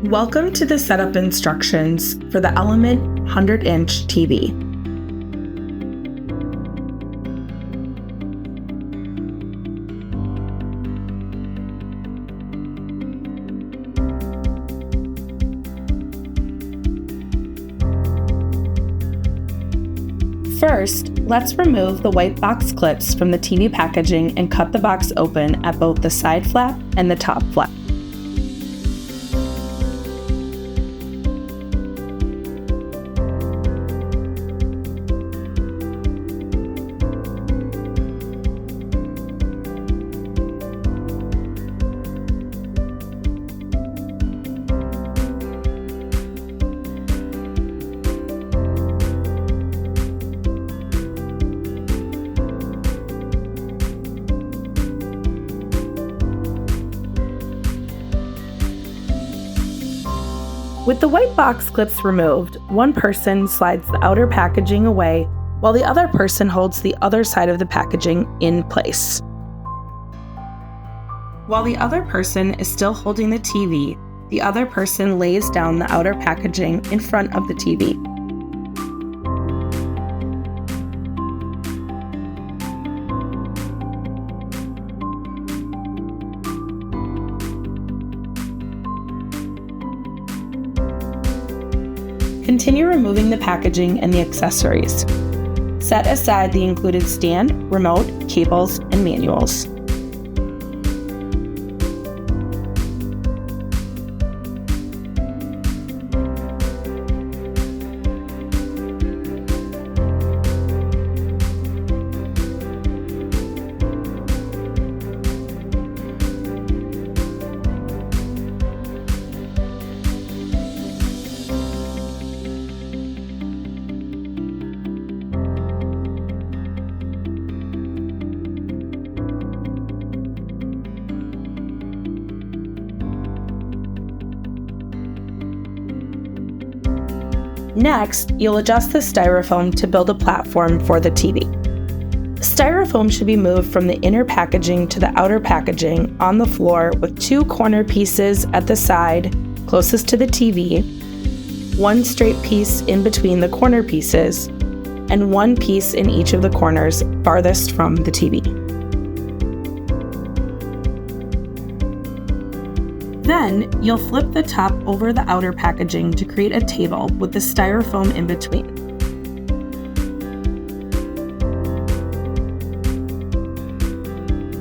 Welcome to the setup instructions for the Element 100-inch TV. First, let's remove the white box clips from the TV packaging and cut the box open at both the side flap and the top flap. With the white box clips removed, one person slides the outer packaging away while the other person holds the other side of the packaging in place. While the other person is still holding the TV, the other person lays down the outer packaging in front of the TV. Continue removing the packaging and the accessories. Set aside the included stand, remote, cables, and manuals. Next, you'll adjust the styrofoam to build a platform for the TV. Styrofoam should be moved from the inner packaging to the outer packaging on the floor with two corner pieces at the side closest to the TV, one straight piece in between the corner pieces, and one piece in each of the corners farthest from the TV. Then, you'll flip the top over the outer packaging to create a table with the styrofoam in between.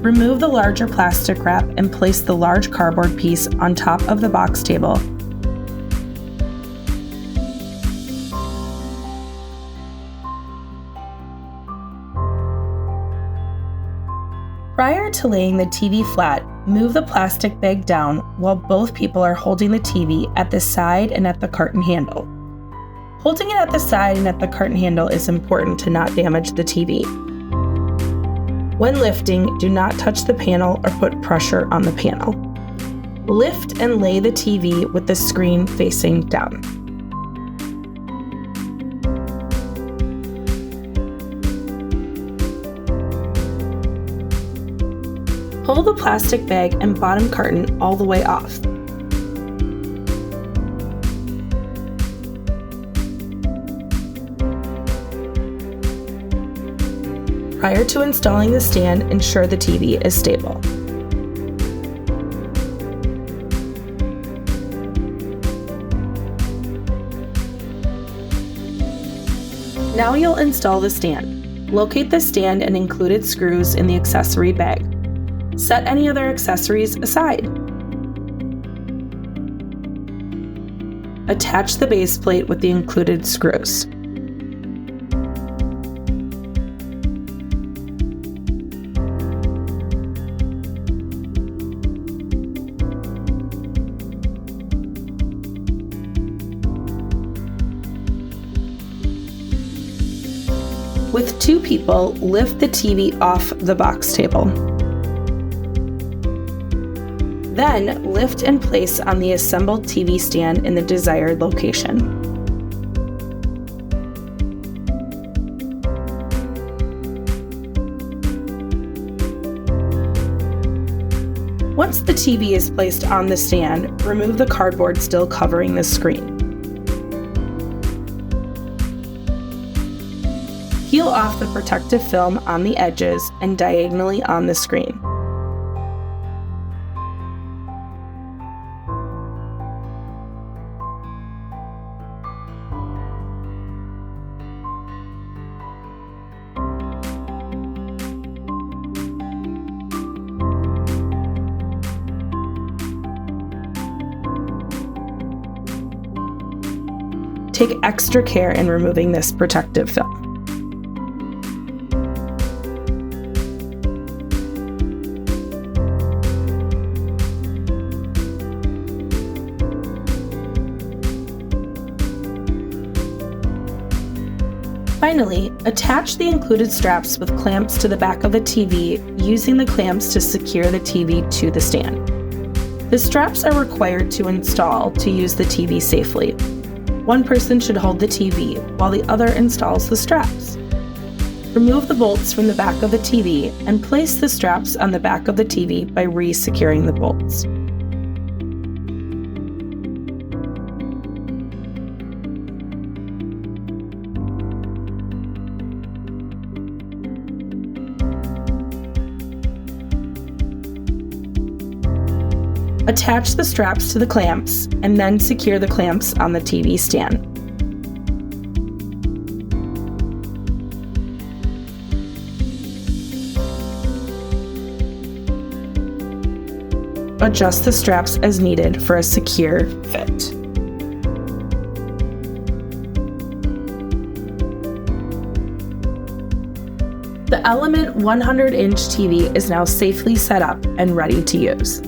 Remove the larger plastic wrap and place the large cardboard piece on top of the box table. Prior to laying the TV flat, move the plastic bag down while both people are holding the TV at the side and at the carton handle. Holding it at the side and at the carton handle is important to not damage the TV. When lifting, do not touch the panel or put pressure on the panel. Lift and lay the TV with the screen facing down. Pull the plastic bag and bottom carton all the way off. Prior to installing the stand, ensure the TV is stable. Now you'll install the stand. Locate the stand and included screws in the accessory bag. Set any other accessories aside. Attach the base plate with the included screws. With two people, lift the TV off the box table. Then, lift and place on the assembled TV stand in the desired location. Once the TV is placed on the stand, remove the cardboard still covering the screen. Peel off the protective film on the edges and diagonally on the screen. Take extra care in removing this protective film. Finally, attach the included straps with clamps to the back of the TV, using the clamps to secure the TV to the stand. The straps are required to install to use the TV safely. One person should hold the TV while the other installs the straps. Remove the bolts from the back of the TV and place the straps on the back of the TV by re-securing the bolts. Attach the straps to the clamps and then secure the clamps on the TV stand. Adjust the straps as needed for a secure fit. The Element 100-inch TV is now safely set up and ready to use.